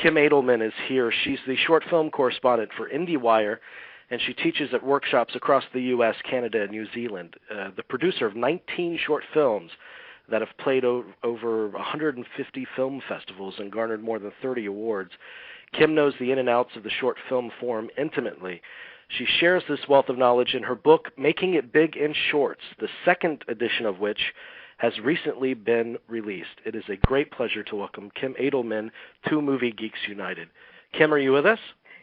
Kim Adelman is here. She's the short film correspondent for IndieWire, and she teaches at workshops across the U.S., Canada, and New Zealand. The producer of 19 short films that have played over 150 film festivals and garnered more than 30 awards. Kim knows the in and outs of the short film form intimately. She shares this wealth of knowledge in her book, Making It Big in Shorts, the second edition of which has recently been released. It is a great pleasure to welcome Kim Adelman to Movie Geeks United. Kim, are you with us?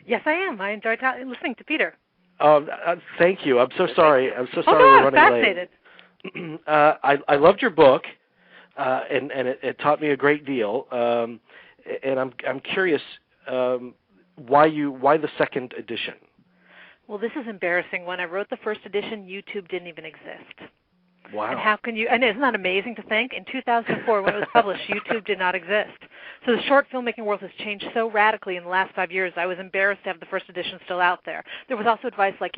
Yes, I am. I enjoyed listening to Peter. Thank you. I'm so sorry. We're running fascinated. late. I loved your book, and it taught me a great deal. And I'm curious why the second edition. Well, this is embarrassing. When I wrote the first edition, YouTube didn't even exist. Wow. And how can you? And isn't that amazing to think? In 2004, when it was published, YouTube did not exist. So the short filmmaking world has changed so radically in the last 5 years. I was embarrassed to have the first edition still out there. There was also advice like,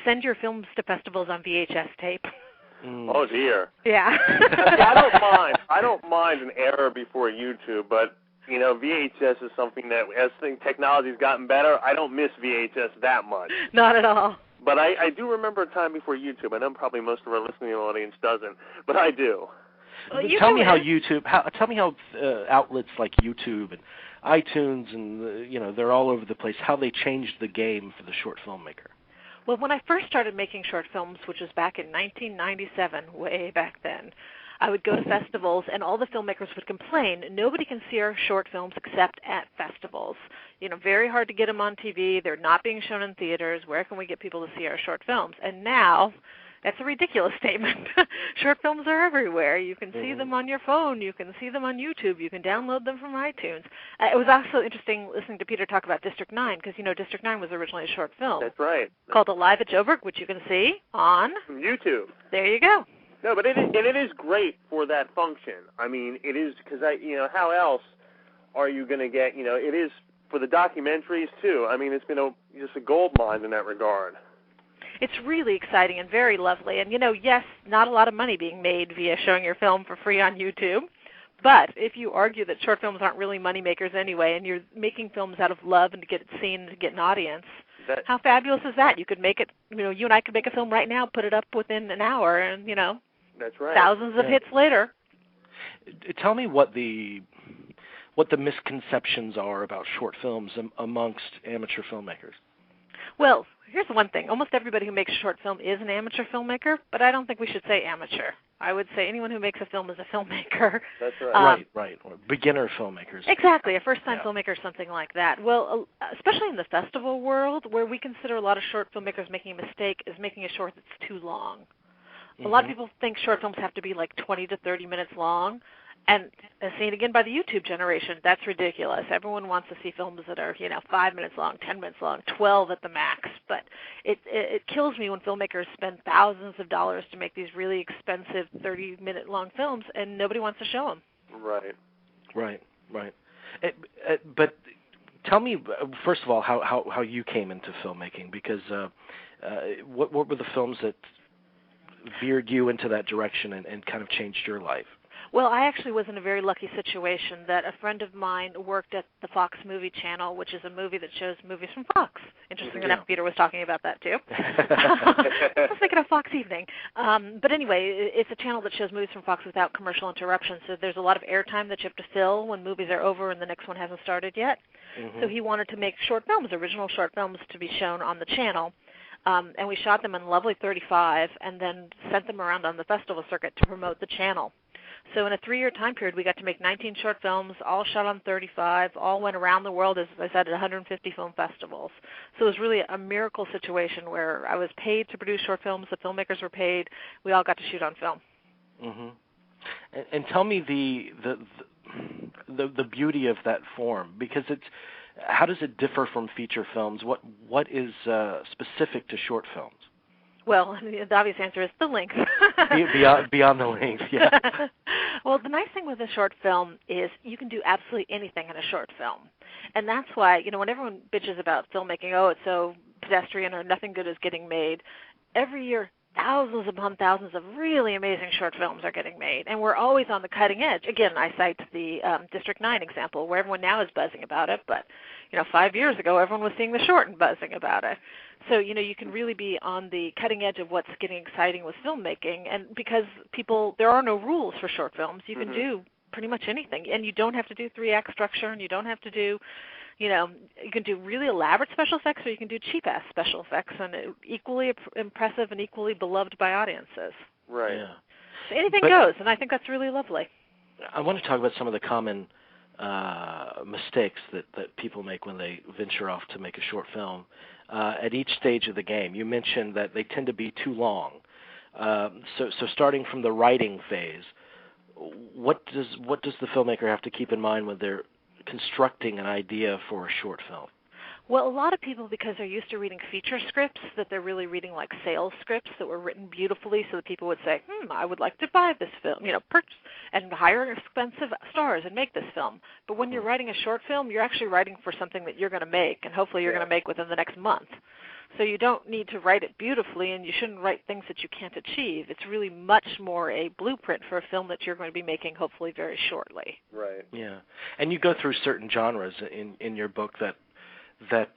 send your films to festivals on VHS tape. Oh dear. Yeah. I don't mind an era before YouTube, but VHS is something that, as technology's gotten better, I don't miss VHS that much. Not at all. But I do remember a time before YouTube. I know probably most of our listening audience doesn't, but I do. Well, tell me how outlets like YouTube and iTunes and they're all over the place, how they changed the game for the short filmmaker. Well, when I first started making short films, which was back in 1997, way back then, I would go to festivals, and all the filmmakers would complain, nobody can see our short films except at festivals. Very hard to get them on TV. They're not being shown in theaters. Where can we get people to see our short films? And now, that's a ridiculous statement. Short films are everywhere. You can see them on your phone. You can see them on YouTube. You can download them from iTunes. It was also interesting listening to Peter talk about District 9, because, District 9 was originally a short film. That's right. Called Alive at Joburg, which you can see on YouTube. There you go. No, but it is great for that function. I mean, it is, because how else are you going to get, it is for the documentaries too. I mean, it's been just a gold mine in that regard. It's really exciting and very lovely. And, yes, not a lot of money being made via showing your film for free on YouTube. But if you argue that short films aren't really money makers anyway, and you're making films out of love and to get it seen and to get an audience, how fabulous is that? You could make it, you and I could make a film right now, put it up within an hour, and, that's right. Thousands of hits later. Tell me what the misconceptions are about short films amongst amateur filmmakers. Well, here's one thing. Almost everybody who makes a short film is an amateur filmmaker, but I don't think we should say amateur. I would say anyone who makes a film is a filmmaker. That's right. Right. Or beginner filmmakers. Exactly, a first-time filmmaker or something like that. Well, especially in the festival world, where we consider a lot of short filmmakers making a mistake is making a short that's too long. A lot of people think short films have to be like 20 to 30 minutes long, and as seen again by the YouTube generation, that's ridiculous. Everyone wants to see films that are, 5 minutes long, 10 minutes long, 12 at the max. But it kills me when filmmakers spend thousands of dollars to make these really expensive 30-minute long films, and nobody wants to show them. Right. But tell me, first of all, how you came into filmmaking, because what were the films that veered you into that direction and kind of changed your life? Well, I actually was in a very lucky situation that a friend of mine worked at the Fox Movie Channel, which is a movie that shows movies from Fox. Interesting enough, Peter was talking about that too. I was thinking of Fox Evening. But anyway, it's a channel that shows movies from Fox without commercial interruption, so there's a lot of airtime that you have to fill when movies are over and the next one hasn't started yet. So he wanted to make short films, original short films, to be shown on the channel. And we shot them in lovely 35 and then sent them around on the festival circuit to promote the channel. So in a 3-year time period, we got to make 19 short films, all shot on 35, all went around the world, as I said, at 150 film festivals. So it was really a miracle situation where I was paid to produce short films, the filmmakers were paid, we all got to shoot on film. And tell me the beauty of that form, because how does it differ from feature films? What is specific to short films? Well, the obvious answer is the length. Beyond the length, yeah. Well, the nice thing with a short film is you can do absolutely anything in a short film. And that's why, when everyone bitches about filmmaking, it's so pedestrian or nothing good is getting made, every year thousands upon thousands of really amazing short films are getting made, and we're always on the cutting edge. Again, I cite the District 9 example, where everyone now is buzzing about it, but 5 years ago, everyone was seeing the short and buzzing about it. So, you can really be on the cutting edge of what's getting exciting with filmmaking, and because there are no rules for short films, you can do pretty much anything, and you don't have to do 3-act structure, and you don't have to do, you can do really elaborate special effects, or you can do cheap-ass special effects, and equally impressive and equally beloved by audiences. Right. Yeah. So anything goes, and I think that's really lovely. I want to talk about some of the common mistakes that people make when they venture off to make a short film. At each stage of the game, you mentioned that they tend to be too long. So starting from the writing phase, what does the filmmaker have to keep in mind when they're constructing an idea for a short film? Well, a lot of people, because they're used to reading feature scripts, that they're really reading like sales scripts that were written beautifully so that people would say, I would like to buy this film, purchase and hire expensive stars and make this film. But when you're writing a short film, you're actually writing for something that you're going to make, and hopefully you're going to make within the next month. So you don't need to write it beautifully, and you shouldn't write things that you can't achieve. It's really much more a blueprint for a film that you're going to be making hopefully very shortly. Right. Yeah. And you go through certain genres in your book that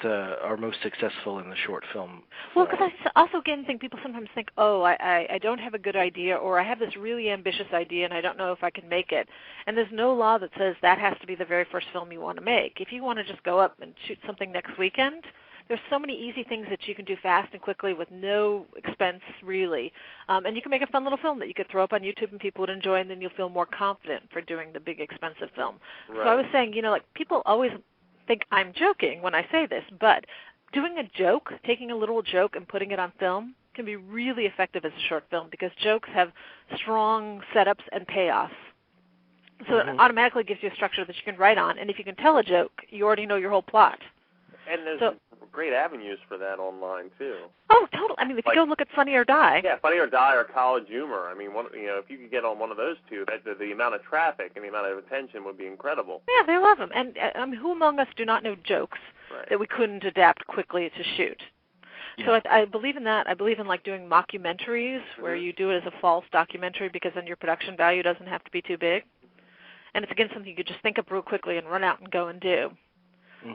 are most successful in the short film. Well, because I also again think people sometimes think, I don't have a good idea, or I have this really ambitious idea and I don't know if I can make it. And there's no law that says that has to be the very first film you want to make. If you want to just go up and shoot something next weekend, there's so many easy things that you can do fast and quickly with no expense, really. And you can make a fun little film that you could throw up on YouTube and people would enjoy, and then you'll feel more confident for doing the big, expensive film. Right. So I was saying, people always think I'm joking when I say this, but doing a joke, taking a little joke and putting it on film can be really effective as a short film because jokes have strong setups and payoffs. So it automatically gives you a structure that you can write on, and if you can tell a joke, you already know your whole plot. And there's great avenues for that online, too. Oh, totally. I mean, if you go look at Funny or Die. Yeah, Funny or Die or College Humor. I mean, if you could get on one of those two, the amount of traffic and the amount of attention would be incredible. Yeah, they love them. And who among us do not know jokes that we couldn't adapt quickly to shoot? Yeah. So I believe in that. I believe in doing mockumentaries where you do it as a false documentary because then your production value doesn't have to be too big. And it's, again, something you could just think up real quickly and run out and go and do.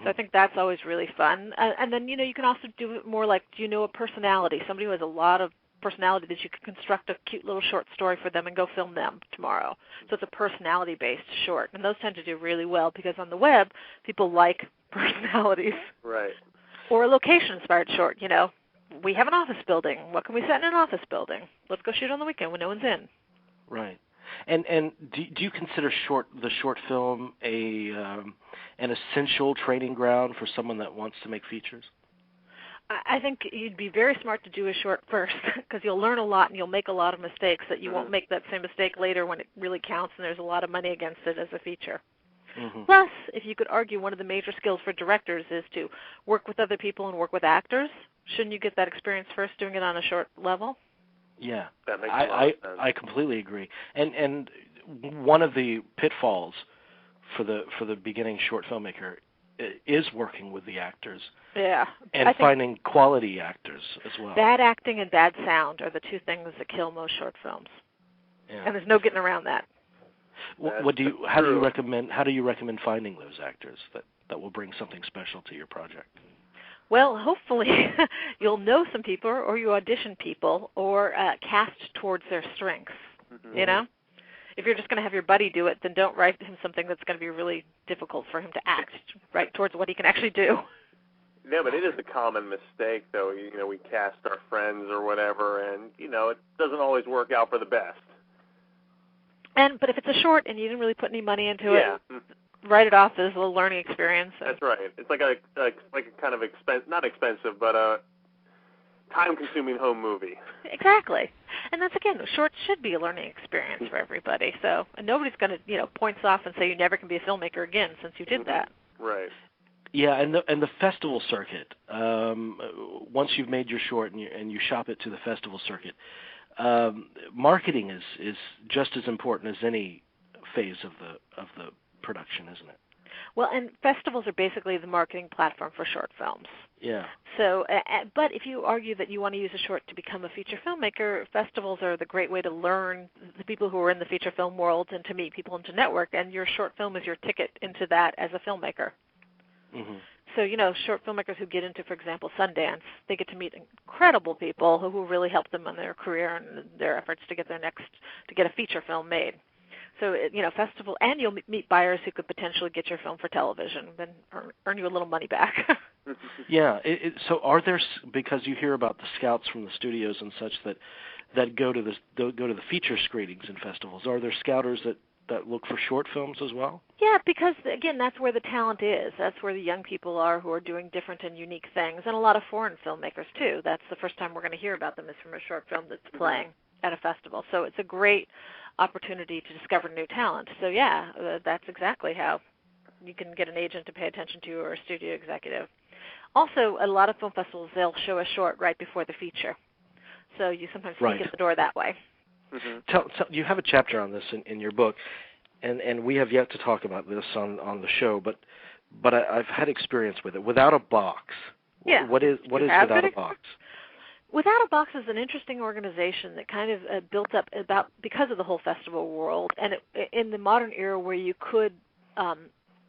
So I think that's always really fun. And then, you can also do it more like, do you know a personality? Somebody who has a lot of personality that you could construct a cute little short story for them and go film them tomorrow. So it's a personality-based short. And those tend to do really well because on the web, people like personalities. Right. Or a location-inspired short, We have an office building. What can we set in an office building? Let's go shoot on the weekend when no one's in. Right. And do you consider the short film an essential training ground for someone that wants to make features? I think you'd be very smart to do a short first because you'll learn a lot and you'll make a lot of mistakes that you won't make that same mistake later when it really counts and there's a lot of money against it as a feature. Plus, if you could argue one of the major skills for directors is to work with other people and work with actors, shouldn't you get that experience first doing it on a short level? Yeah, that makes a lot of sense. I completely agree. And one of the pitfalls for the beginning short filmmaker is working with the actors. Yeah. And finding quality actors as well. Bad acting and bad sound are the two things that kill most short films. Yeah. And there's no getting around that. How do you recommend finding those actors that will bring something special to your project? Well, hopefully you'll know some people or you audition people or cast towards their strengths, If you're just going to have your buddy do it, then don't write him something that's going to be really difficult for him to act, right, towards what he can actually do. Yeah, but it is a common mistake, though. We cast our friends or whatever, and, it doesn't always work out for the best. But if it's a short and you didn't really put any money into it, write it off as a learning experience. That's right. It's like a kind of not expensive, but a time-consuming home movie. Exactly. And that's, again, shorts should be a learning experience for everybody. So and nobody's going to, points off and say you never can be a filmmaker again since you did that. Right. Yeah, and the festival circuit. Once you've made your short and you shop it to the festival circuit, marketing is just as important as any phase of the production, isn't it? Well, and festivals are basically the marketing platform for short films. Yeah. So, but if you argue that you want to use a short to become a feature filmmaker, festivals are the great way to learn the people who are in the feature film world and to meet people and to network, and your short film is your ticket into that as a filmmaker. Mm-hmm. So, short filmmakers who get into, for example, Sundance, they get to meet incredible people who really help them in their career and their efforts to get a feature film made. So, festival, and you'll meet buyers who could potentially get your film for television, then earn you a little money back. Yeah. So, are there, because you hear about the scouts from the studios and such that go to the feature screenings in festivals, are there scouters that look for short films as well? Yeah, because, again, that's where the talent is. That's where the young people are who are doing different and unique things, and a lot of foreign filmmakers, too. That's the first time we're going to hear about them is from a short film that's playing at a festival. So it's a great opportunity to discover new talent. So, yeah, that's exactly how you can get an agent to pay attention to or a studio executive. Also, a lot of film festivals, they'll show a short right before the feature. So you sometimes sneak in the door that way. Mm-hmm. You have a chapter on this in your book, and we have yet to talk about this on the show, but I've had experience with it. Without a Box. Yeah. What is Without a Box? Without a Box is an interesting organization that kind of built up because of the whole festival world, and in the modern era where you could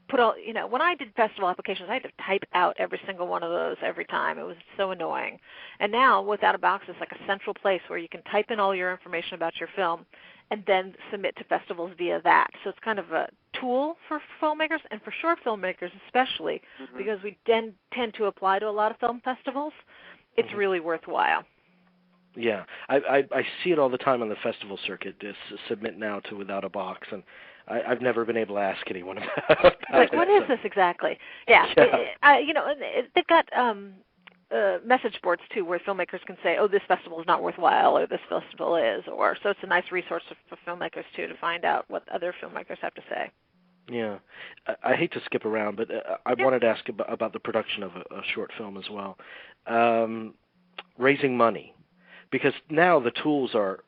put all, when I did festival applications, I had to type out every single one of those every time. It was so annoying. And now, Without a Box is like a central place where you can type in all your information about your film and then submit to festivals via that. So it's kind of a tool for filmmakers and for short filmmakers especially, because we tend to apply to a lot of film festivals. It's really worthwhile. Yeah, I see it all the time on the festival circuit. Just submit now to Without a Box, and I've never been able to ask anyone about it. Like, what is this exactly? Yeah. They've got message boards, too, where filmmakers can say, oh, this festival is not worthwhile, or this festival is, so it's a nice resource for filmmakers, too, to find out what other filmmakers have to say. Yeah. I hate to skip around, but I wanted to ask about the production of a short film as well. Raising money, because now the tools are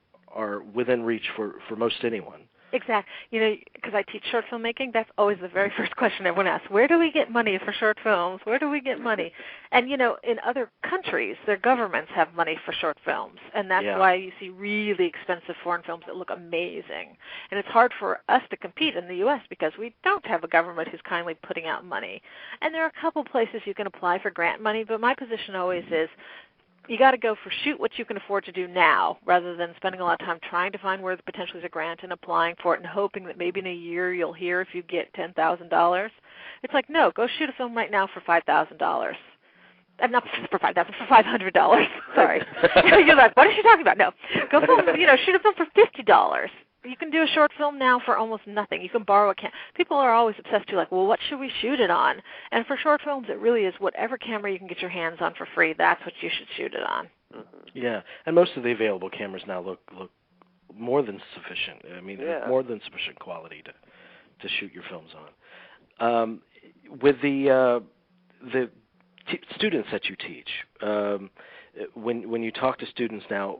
within reach for most anyone. Exactly. Because I teach short filmmaking, that's always the very first question everyone asks. Where do we get money for short films? Where do we get money? And, in other countries, their governments have money for short films. And that's why you see really expensive foreign films that look amazing. And it's hard for us to compete in the U.S. because we don't have a government who's kindly putting out money. And there are a couple places you can apply for grant money, but my position always is, you got to go for shoot what you can afford to do now rather than spending a lot of time trying to find where potentially is a grant and applying for it and hoping that maybe in a year you'll hear if you get $10,000. It's like, no, go shoot a film right now for $5,000. Not for $5,000, for $500. Sorry. You're like, what is she talking about? No. Go shoot a film for $50. You can do a short film now for almost nothing. You can borrow a camera. People are always obsessed to what should we shoot it on? And for short films, it really is whatever camera you can get your hands on for free, that's what you should shoot it on. Yeah, and most of the available cameras now look more than sufficient. I mean, more than sufficient quality to shoot your films on. With the students that you teach, when you talk to students now,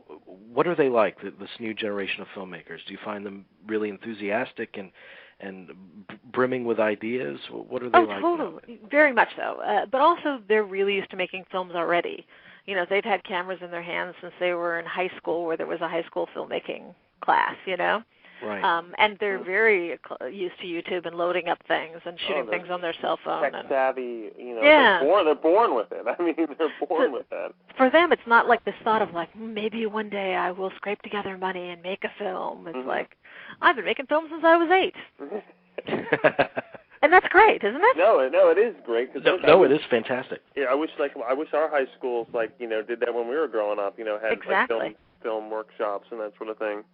what are they like, this new generation of filmmakers? Do you find them really enthusiastic and brimming with ideas? What are they like? Oh, totally. Very much so. But also they're really used to making films already. They've had cameras in their hands since they were in high school where there was a high school filmmaking class, Right. And they're very used to YouTube and loading up things and shooting things on their cell phone. Tech savvy, they're born with it. I mean, they're born with that. For them, it's not like this thought of maybe one day I will scrape together money and make a film. It's like, I've been making films since I was 8. And that's great, isn't it? No, it is great. It is fantastic. Yeah, I wish our high schools did that when we were growing up. Had exactly. Film workshops and that sort of thing.